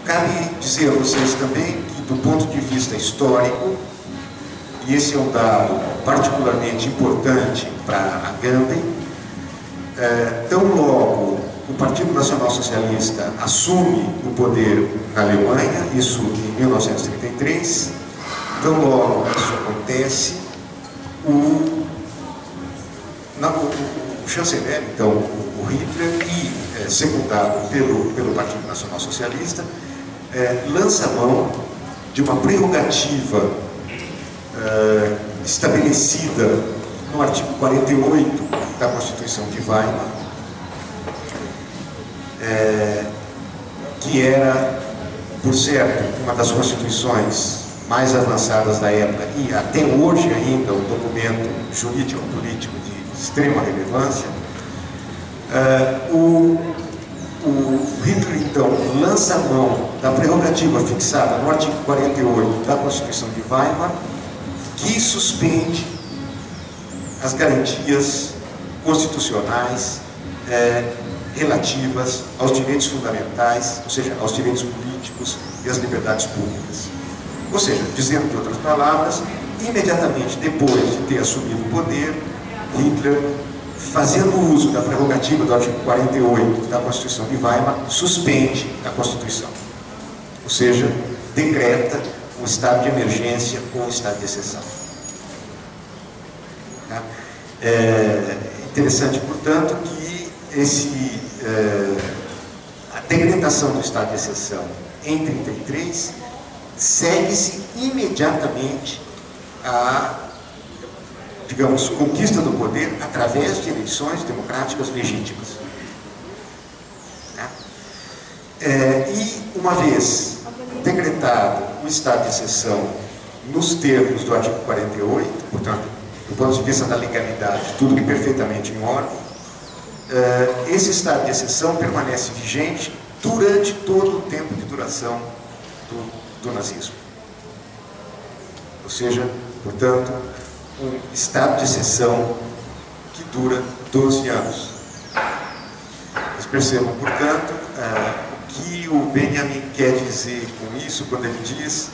Cabe dizer a vocês também que, do ponto de vista histórico, e esse é um dado particularmente importante para a Agamben, tão logo o Partido Nacional Socialista assume o poder na Alemanha, isso em 1933, tão logo isso acontece, o chanceler, então, o Hitler, e secundado pelo Partido Nacional Socialista, lança mão de uma prerrogativa estabelecida no artigo 48 da Constituição de Weimar, que era, por certo, uma das constituições mais avançadas da época e até hoje ainda um documento jurídico-político de extrema relevância. O Hitler, então, lança mão da prerrogativa fixada no artigo 48 da Constituição de Weimar, que suspende as garantias constitucionais relativas aos direitos fundamentais, ou seja, aos direitos políticos e às liberdades públicas. Ou seja, dizendo de outras palavras, imediatamente depois de ter assumido o poder, Hitler, fazendo uso da prerrogativa do artigo 48 da Constituição de Weimar, suspende a Constituição. Ou seja, decreta um estado de emergência ou um estado de exceção. É interessante, portanto, que a decretação do estado de exceção em 1933 segue-se imediatamente a, digamos, conquista do poder através de eleições democráticas legítimas. E uma vez decretado o estado de exceção nos termos do artigo 48, portanto, do ponto de vista da legalidade, tudo perfeitamente em ordem, esse estado de exceção permanece vigente durante todo o tempo de duração do nazismo. Ou seja, portanto, um estado de exceção que dura 12 anos. Vocês percebam, portanto, o que o Benjamin quer dizer com isso quando ele diz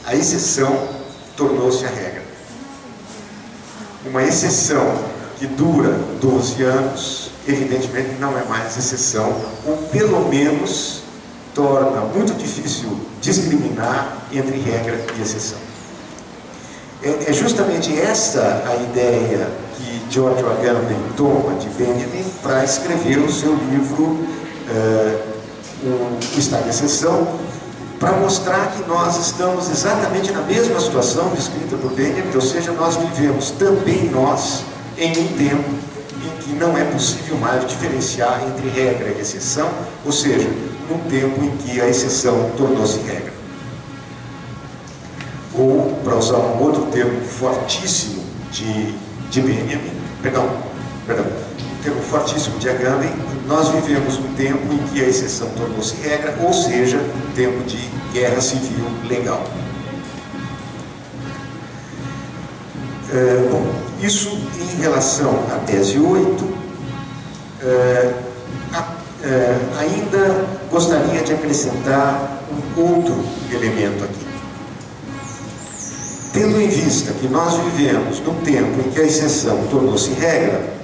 a exceção tornou-se a regra. Uma exceção que dura 12 anos, evidentemente não é mais exceção, ou pelo menos torna muito difícil discriminar entre regra e exceção. É justamente essa a ideia que Giorgio Agamben toma de Benjamin para escrever o seu livro O Estado de Exceção, para mostrar que nós estamos exatamente na mesma situação descrita por Benjamin, ou seja, nós vivemos também nós em um tempo em que não é possível mais diferenciar entre regra e exceção, ou seja, num tempo em que a exceção tornou-se regra. Ou, para usar um outro termo fortíssimo de Benjamin, um termo fortíssimo de Agamben, nós vivemos um tempo em que a exceção tornou-se regra, ou seja, um tempo de guerra civil legal. Bom, isso em relação à tese 8, ainda gostaria de acrescentar um outro elemento aqui. Tendo em vista que nós vivemos num tempo em que a exceção tornou-se regra,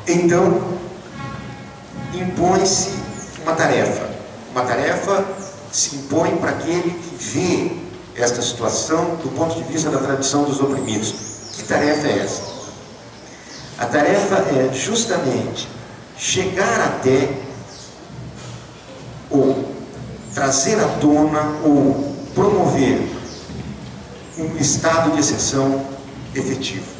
então impõe-se uma tarefa. Uma tarefa se impõe para aquele que vê esta situação do ponto de vista da tradição dos oprimidos. Que tarefa é essa? A tarefa é justamente chegar até ou trazer à tona ou promover um estado de exceção efetivo.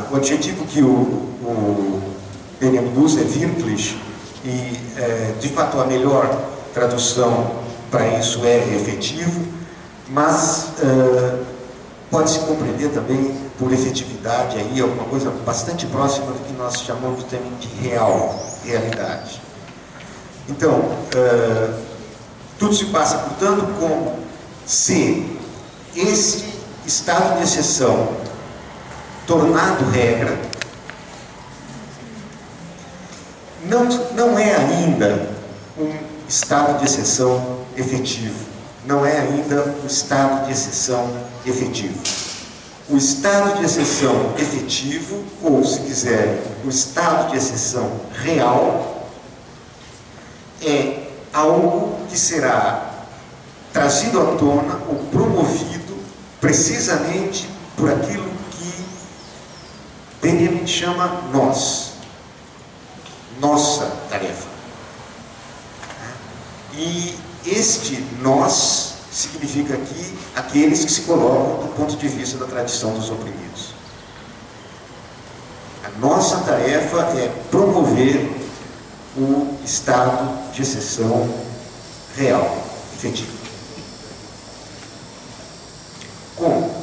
O adjetivo que o Benjamin usa é wirklich, e de fato a melhor tradução para isso é efetivo, mas pode-se compreender também por efetividade aí alguma coisa bastante próxima do que nós chamamos também de realidade. Então, tudo se passa, portanto, como se esse estado de exceção tornado regra não é ainda um estado de exceção efetivo. Não é ainda um estado de exceção efetivo. O estado de exceção efetivo, ou se quiser, o estado de exceção real, é algo que será trazido à tona ou promovido precisamente por aquilo que Benjamin chama nós, nossa tarefa. E este nós significa aqui aqueles que se colocam do ponto de vista da tradição dos oprimidos. A nossa tarefa é promover o estado de exceção real, efetivo. Como?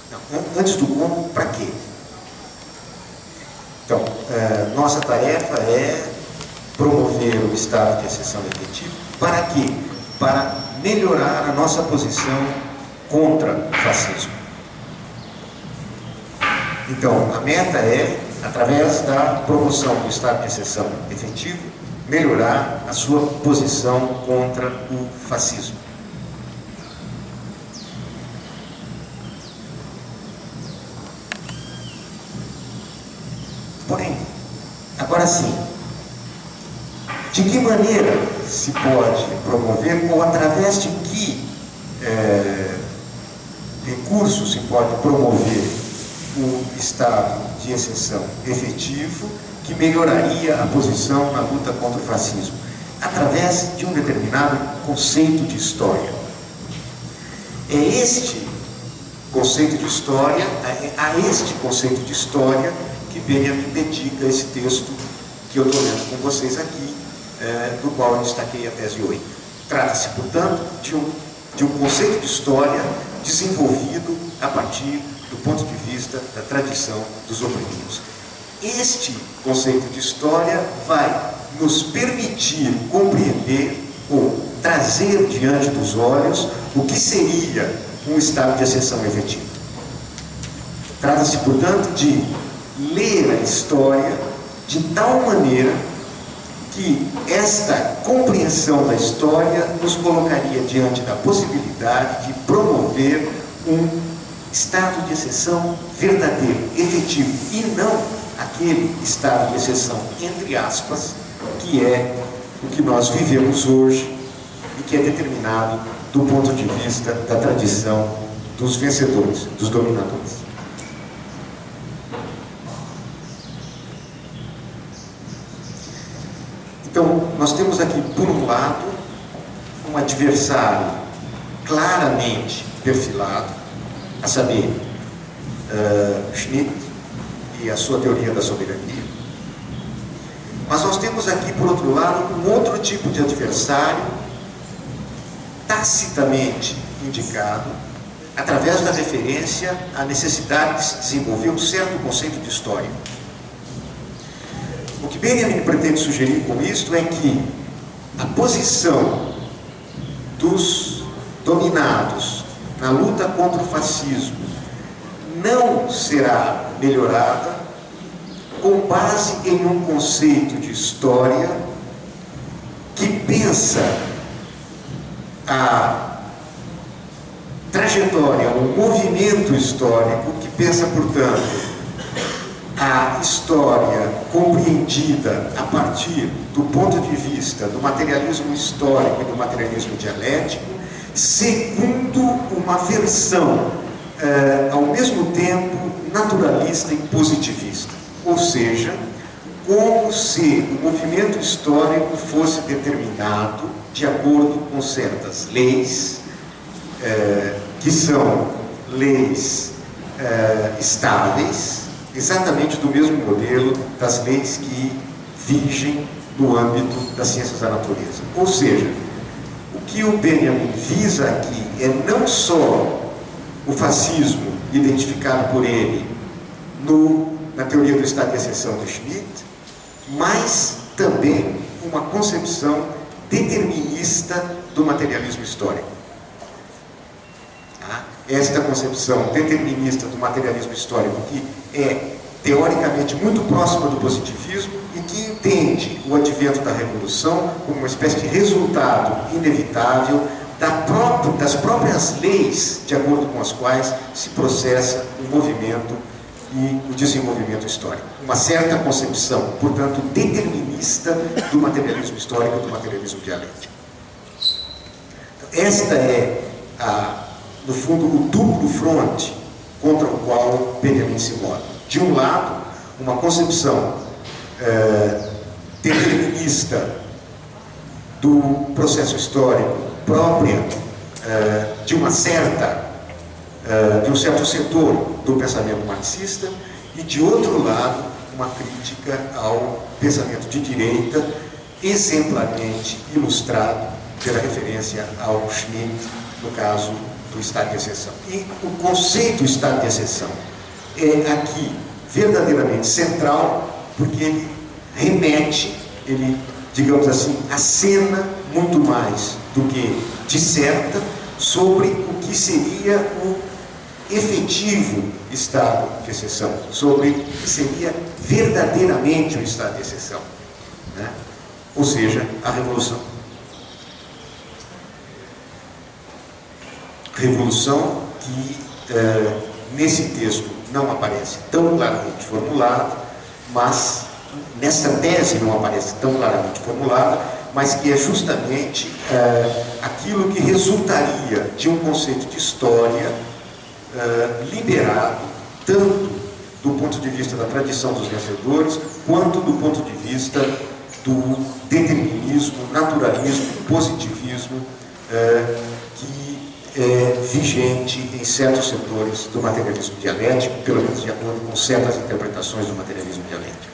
Não, antes do como, para quê? Então, nossa tarefa é promover o estado de exceção efetivo. Para quê? Para melhorar a nossa posição contra o fascismo. Então, a meta é, através da promoção do estado de exceção efetivo, melhorar a sua posição contra o fascismo. Porém, agora sim, de que maneira se pode promover, ou através de que recursos se pode promover o estado de exceção efetivo que melhoraria a posição na luta contra o fascismo? Através de um determinado conceito de história. É este conceito de história, a este conceito de história que Benjamin dedica esse texto que eu estou lendo com vocês aqui, do qual eu destaquei a tese 8. Trata-se, portanto, de um conceito de história desenvolvido a partir do ponto de vista da tradição dos oprimidos. Este conceito de história vai nos permitir compreender ou trazer diante dos olhos o que seria um estado de exceção efetivo. Trata-se, portanto, de ler a história de tal maneira que esta compreensão da história nos colocaria diante da possibilidade de promover um estado de exceção verdadeiro, efetivo, e não aquele estado de exceção, entre aspas, que é o que nós vivemos hoje e que é determinado do ponto de vista da tradição dos vencedores, dos dominadores. Então, nós temos aqui, por um lado, um adversário claramente perfilado, a saber, Schmitt e a sua teoria da soberania. Mas nós temos aqui, por outro lado, um outro tipo de adversário, tacitamente indicado, através da referência à necessidade de se desenvolver um certo conceito de história. O que Benjamin pretende sugerir com isto é que a posição dos dominados na luta contra o fascismo não será melhorada com base em um conceito de história que pensa a trajetória, o movimento histórico, que pensa, portanto, a história compreendida a partir do ponto de vista do materialismo histórico e do materialismo dialético, segundo uma versão, ao mesmo tempo, naturalista e positivista. Ou seja, como se o movimento histórico fosse determinado de acordo com certas leis, que são leis estáveis, exatamente do mesmo modelo das leis que vigem no âmbito das ciências da natureza. Ou seja, o que o Benjamin visa aqui é não só o fascismo identificado por ele na teoria do estado de exceção de Schmitt, mas também uma concepção determinista do materialismo histórico. Esta concepção determinista do materialismo histórico, que é teoricamente muito próxima do positivismo e que entende o advento da revolução como uma espécie de resultado inevitável das próprias leis de acordo com as quais se processa o movimento e o desenvolvimento histórico. Uma certa concepção, portanto, determinista do materialismo histórico e do materialismo dialético. Esta é, no fundo, o duplo fronte contra o qual Benjamin se move. De um lado, uma concepção determinista do processo histórico própria de um certo setor do pensamento marxista, e de outro lado, uma crítica ao pensamento de direita, exemplarmente ilustrado pela referência ao Schmitt, no caso do estado de exceção. E o conceito estado de exceção é aqui verdadeiramente central, porque ele remete, digamos assim, acena muito mais do que disserta sobre o que seria o efetivo estado de exceção, sobre o que seria verdadeiramente o estado de exceção, né? Ou seja, a revolução. Revolução que nesse texto não aparece tão claramente formulada, mas nessa tese não aparece tão claramente formulada, mas que é justamente aquilo que resultaria de um conceito de história liberado tanto do ponto de vista da tradição dos vencedores, quanto do ponto de vista do determinismo, naturalismo, positivismo que é vigente em certos setores do materialismo dialético, pelo menos de acordo com certas interpretações do materialismo dialético.